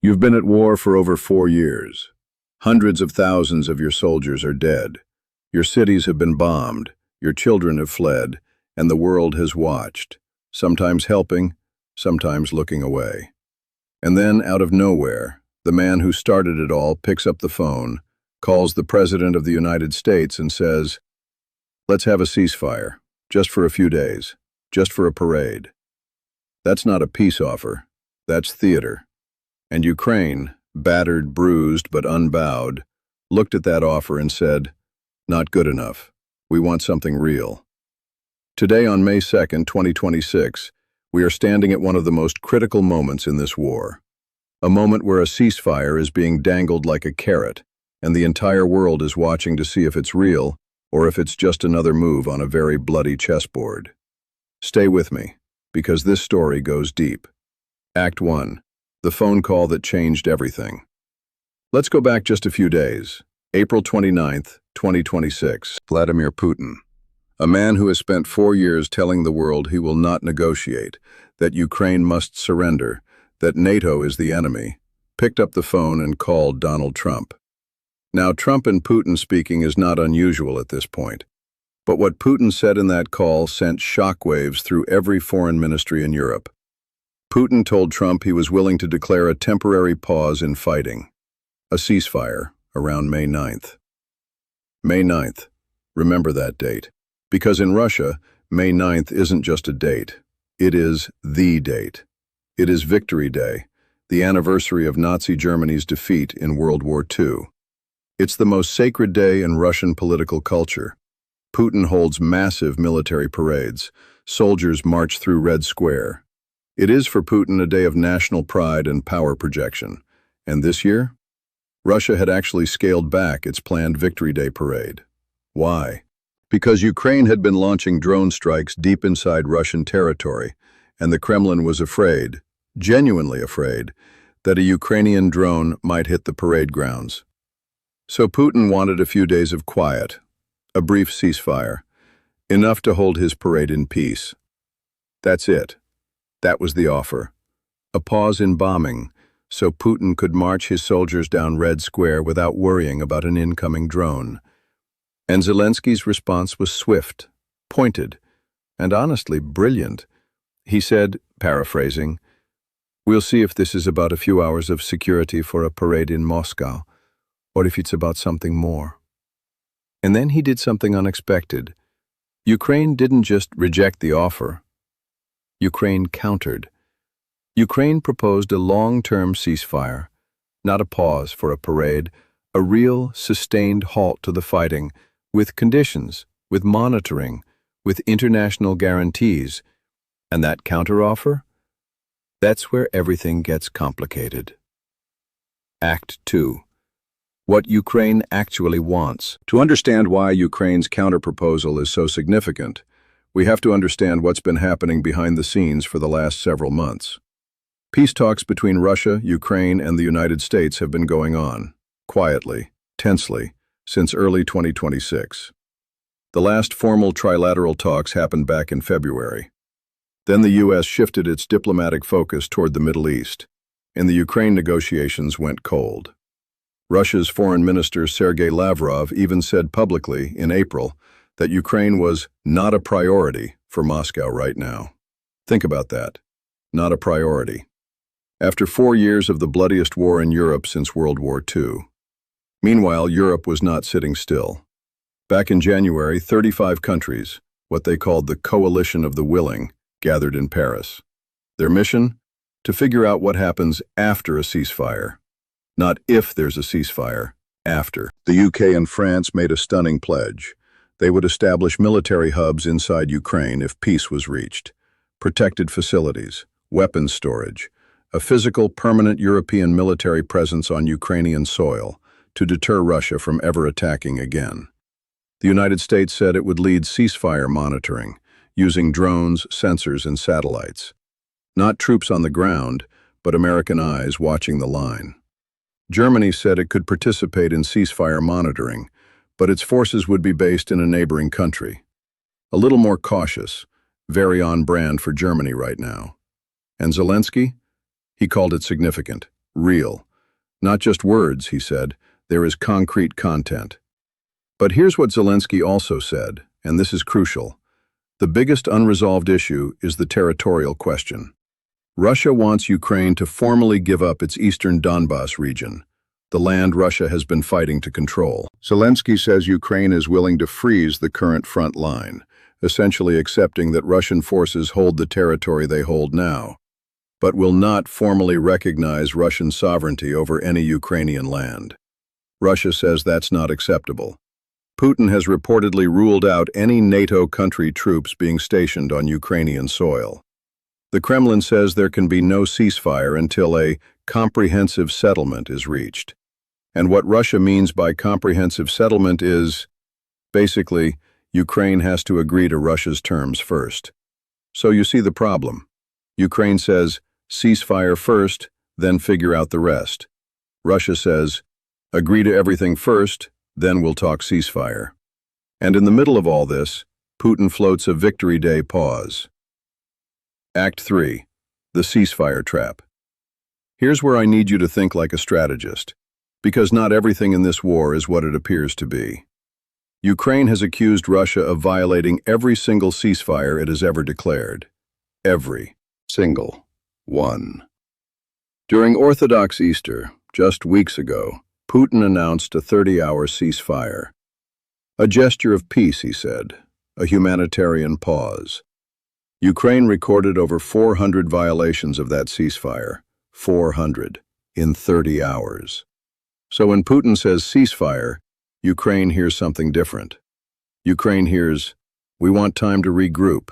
You've been at war for over 4 years. Hundreds of thousands of your soldiers are dead. Your cities have been bombed, your children have fled, and the world has watched, sometimes helping, sometimes looking away. And then, out of nowhere, the man who started it all picks up the phone, calls the President of the United States and says, "Let's have a ceasefire, just for a few days, just for a parade." That's not a peace offer, that's theater. And Ukraine, battered, bruised, but unbowed, looked at that offer and said, "Not good enough. We want something real." Today, on May 2nd, 2026, we are standing at one of the most critical moments in this war. A moment where a ceasefire is being dangled like a carrot, and the entire world is watching to see if it's real or if it's just another move on a very bloody chessboard. Stay with me, because this story goes deep. Act 1. The phone call that changed everything. Let's go back just a few days. April 29th, 2026. Vladimir Putin, a man who has spent 4 years telling the world he will not negotiate, that Ukraine must surrender, that NATO is the enemy, picked up the phone and called Donald Trump. Now, Trump and Putin speaking is not unusual at this point, but what Putin said in that call sent shockwaves through every foreign ministry in Europe. Putin told Trump he was willing to declare a temporary pause in fighting, a ceasefire, around May 9th. May 9th. Remember that date. Because in Russia, May 9th isn't just a date. It is the date. It is Victory Day, the anniversary of Nazi Germany's defeat in World War II. It's the most sacred day in Russian political culture. Putin holds massive military parades. Soldiers march through Red Square. It is for Putin a day of national pride and power projection. And this year, Russia had actually scaled back its planned Victory Day parade. Why? Because Ukraine had been launching drone strikes deep inside Russian territory, and the Kremlin was afraid, genuinely afraid, that a Ukrainian drone might hit the parade grounds. So Putin wanted a few days of quiet, a brief ceasefire, enough to hold his parade in peace. That's it. That was the offer. A pause in bombing, so Putin could march his soldiers down Red Square without worrying about an incoming drone. And Zelensky's response was swift, pointed, and honestly brilliant. He said, paraphrasing, "We'll see if this is about a few hours of security for a parade in Moscow, or if it's about something more." And then he did something unexpected. Ukraine didn't just reject the offer. Ukraine countered. Ukraine proposed a long-term ceasefire, not a pause for a parade, a real, sustained halt to the fighting, with conditions, with monitoring, with international guarantees. And that counteroffer? That's where everything gets complicated. Act 2. What Ukraine actually wants. To understand why Ukraine's counterproposal is so significant, we have to understand what's been happening behind the scenes for the last several months. Peace talks between Russia, Ukraine, and the United States have been going on, quietly, tensely, since early 2026. The last formal trilateral talks happened back in February. Then the U.S. shifted its diplomatic focus toward the Middle East, and the Ukraine negotiations went cold. Russia's Foreign Minister Sergei Lavrov even said publicly in April that Ukraine was not a priority for Moscow right now. Think about that. Not a priority. After 4 years of the bloodiest war in Europe since World War II. Meanwhile, Europe was not sitting still. Back in January, 35 countries, what they called the Coalition of the Willing, gathered in Paris. Their mission? To figure out what happens after a ceasefire. Not if there's a ceasefire, after. The UK and France made a stunning pledge. They would establish military hubs inside Ukraine if peace was reached. Protected facilities, weapons storage, a physical, permanent European military presence on Ukrainian soil to deter Russia from ever attacking again. The United States said it would lead ceasefire monitoring, using drones, sensors, and satellites. Not troops on the ground, but American eyes watching the line. Germany said it could participate in ceasefire monitoring, but its forces would be based in a neighboring country. A little more cautious, very on brand for Germany right now. And Zelensky? He called it significant. real. Not just words, he said, there is concrete content. But here's what Zelensky also said, and this is crucial. The biggest unresolved issue is the territorial question. Russia wants Ukraine to formally give up its eastern Donbas region, the land Russia has been fighting to control. Zelensky says Ukraine is willing to freeze the current front line, essentially accepting that Russian forces hold the territory they hold now, but will not formally recognize Russian sovereignty over any Ukrainian land. Russia says that's not acceptable. Putin has reportedly ruled out any NATO country troops being stationed on Ukrainian soil. The Kremlin says there can be no ceasefire until a comprehensive settlement is reached. And what Russia means by comprehensive settlement is, basically, Ukraine has to agree to Russia's terms first. So you see the problem. Ukraine says, ceasefire first, then figure out the rest. Russia says, agree to everything first, then we'll talk ceasefire. And in the middle of all this, Putin floats a Victory Day pause. Act 3. The ceasefire trap. Here's where I need you to think like a strategist, because not everything in this war is what it appears to be. Ukraine has accused Russia of violating every single ceasefire it has ever declared. Every single one. During Orthodox Easter, just weeks ago, Putin announced a 30-hour ceasefire. A gesture of peace, he said, a humanitarian pause. Ukraine recorded over 400 violations of that ceasefire, 400, in 30 hours. So when Putin says ceasefire, Ukraine hears something different. Ukraine hears, we want time to regroup,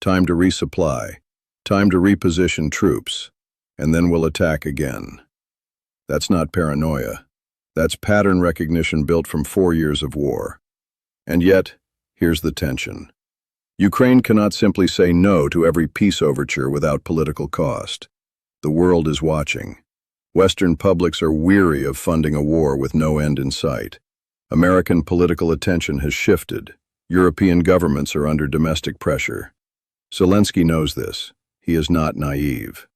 time to resupply, time to reposition troops, and then we'll attack again. That's not paranoia. That's pattern recognition built from 4 years of war. And yet, here's the tension. Ukraine cannot simply say no to every peace overture without political cost. The world is watching. Western publics are weary of funding a war with no end in sight. American political attention has shifted. European governments are under domestic pressure. Zelensky knows this. He is not naive.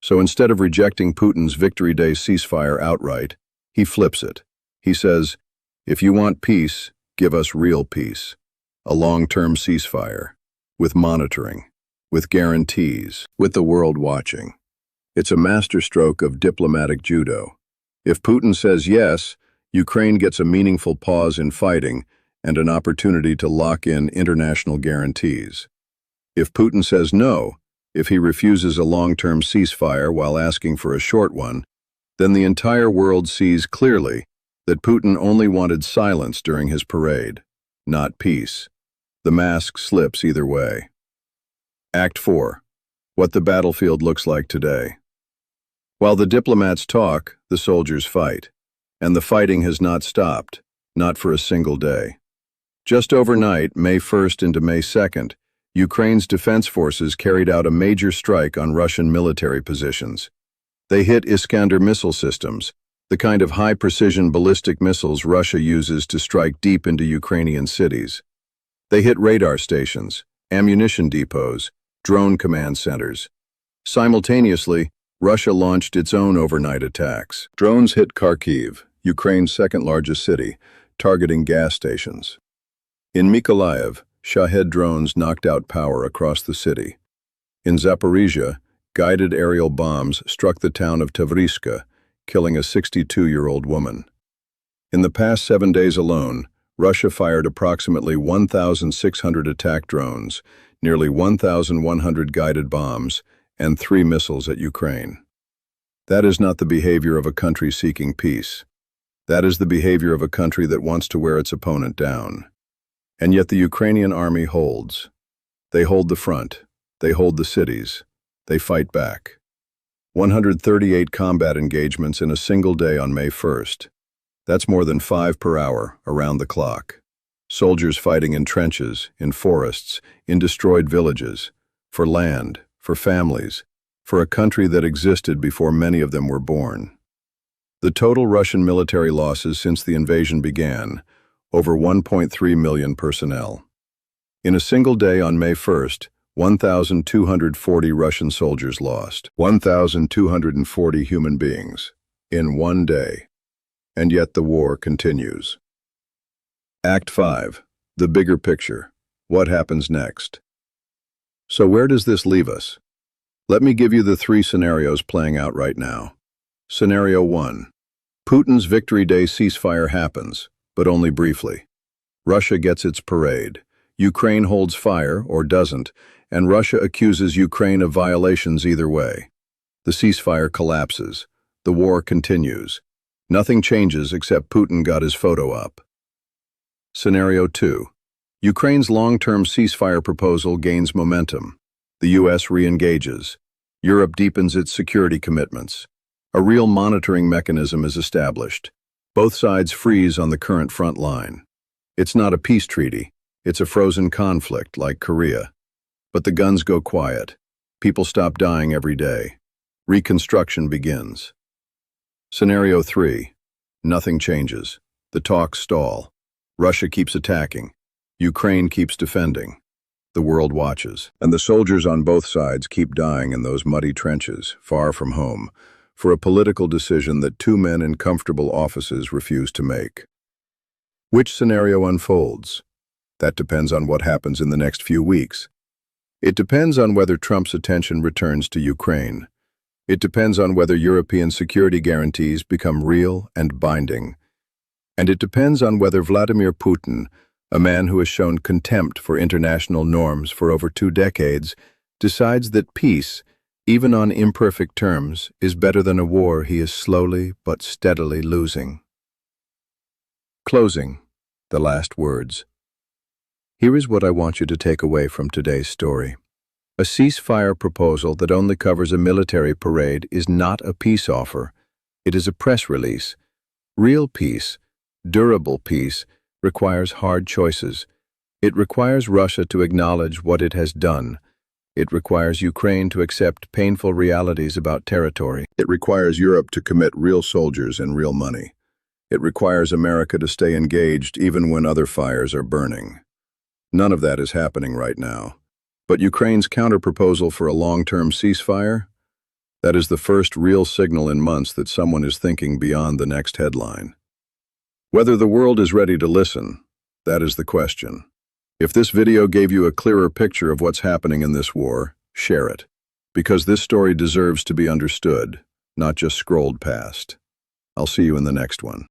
So instead of rejecting Putin's Victory Day ceasefire outright, he flips it. He says, if you want peace, give us real peace. A long-term ceasefire, with monitoring, with guarantees, with the world watching. It's a masterstroke of diplomatic judo. If Putin says yes, Ukraine gets a meaningful pause in fighting and an opportunity to lock in international guarantees. If Putin says no, if he refuses a long-term ceasefire while asking for a short one, then the entire world sees clearly that Putin only wanted silence during his parade, not peace. The mask slips either way. Act 4. What the battlefield looks like today. While the diplomats talk, the soldiers fight. And the fighting has not stopped, not for a single day. Just overnight, May 1st into May 2nd, Ukraine's defense forces carried out a major strike on Russian military positions. They hit Iskander missile systems, the kind of high-precision ballistic missiles Russia uses to strike deep into Ukrainian cities. They hit radar stations, ammunition depots, drone command centers. Simultaneously, Russia launched its own overnight attacks. Drones hit Kharkiv, Ukraine's second-largest city, targeting gas stations. In Mykolaiv, Shahed drones knocked out power across the city. In Zaporizhia, guided aerial bombs struck the town of Tavriska, killing a 62-year-old woman. In the past 7 days alone, Russia fired approximately 1,600 attack drones, nearly 1,100 guided bombs, and 3 missiles at Ukraine. That is not the behavior of a country seeking peace. That is the behavior of a country that wants to wear its opponent down. And yet the Ukrainian army holds. They hold the front. They hold the cities. They fight back. 138 combat engagements in a single day on May 1st. That's more than 5 per hour, around the clock. Soldiers fighting in trenches, in forests, in destroyed villages, for land, for families, for a country that existed before many of them were born. The total Russian military losses since the invasion began, over 1.3 million personnel. In a single day on May 1st, 1,240 Russian soldiers lost, 1,240 human beings. in one day. And yet the war continues. Act 5. The bigger picture. What happens next? So where does this leave us? Let me give you the 3 scenarios playing out right now. Scenario 1. Putin's Victory Day ceasefire happens, but only briefly. Russia gets its parade. Ukraine holds fire, or doesn't, and Russia accuses Ukraine of violations either way. The ceasefire collapses. The war continues. Nothing changes except Putin got his photo up. Scenario 2. Ukraine's long-term ceasefire proposal gains momentum. The U.S. re-engages. Europe deepens its security commitments. A real monitoring mechanism is established. Both sides freeze on the current front line. It's not a peace treaty. It's a frozen conflict like Korea. But the guns go quiet. People stop dying every day. Reconstruction begins. Scenario 3. Nothing changes. The talks stall. Russia keeps attacking. Ukraine keeps defending. The world watches. And the soldiers on both sides keep dying in those muddy trenches, far from home, for a political decision that 2 men in comfortable offices refuse to make. Which scenario unfolds? That depends on what happens in the next few weeks. It depends on whether Trump's attention returns to Ukraine. It depends on whether European security guarantees become real and binding. And it depends on whether Vladimir Putin, a man who has shown contempt for international norms for over 2 decades, decides that peace, even on imperfect terms, is better than a war he is slowly but steadily losing. Closing. The last words. Here is what I want you to take away from today's story. A ceasefire proposal that only covers a military parade is not a peace offer. It is a press release. Real peace, durable peace, requires hard choices. It requires Russia to acknowledge what it has done. It requires Ukraine to accept painful realities about territory. It requires Europe to commit real soldiers and real money. It requires America to stay engaged even when other fires are burning. None of that is happening right now. But Ukraine's counterproposal for a long-term ceasefire? That is the first real signal in months that someone is thinking beyond the next headline. Whether the world is ready to listen, that is the question. If this video gave you a clearer picture of what's happening in this war, share it. Because this story deserves to be understood, not just scrolled past. I'll see you in the next one.